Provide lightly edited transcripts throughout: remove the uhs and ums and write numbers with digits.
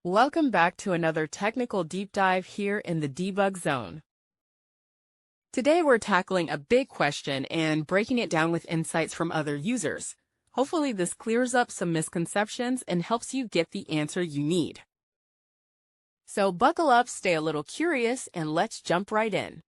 Welcome back to another technical deep dive here in the debug zone. Today we're tackling a big question and breaking it down with insights from other users. Hopefully this clears up some misconceptions and helps you get the answer you need. So buckle up, stay a little curious, and let's jump right in.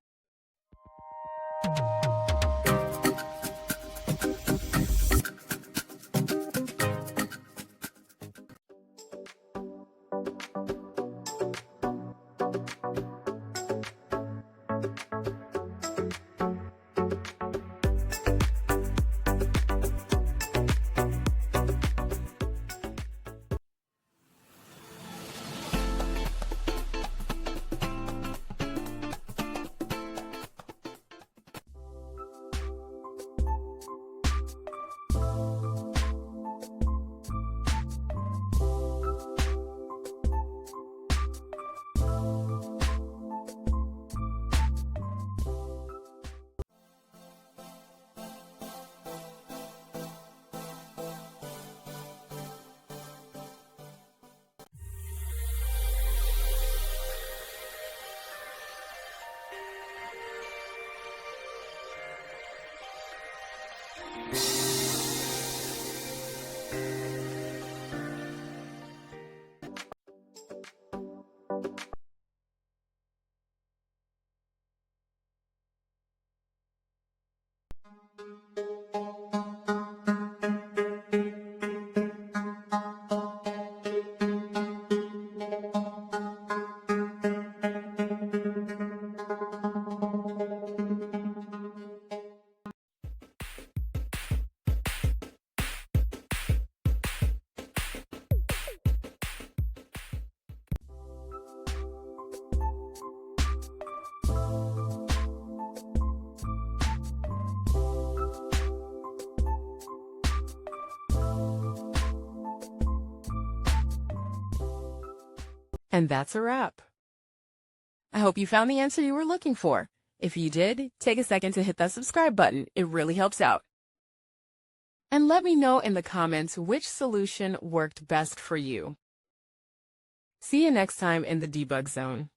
And that's a wrap. I hope you found the answer you were looking for. If you did, take a second to hit that subscribe button. It really helps out. And let me know in the comments which solution worked best for you. See you next time in the debug zone.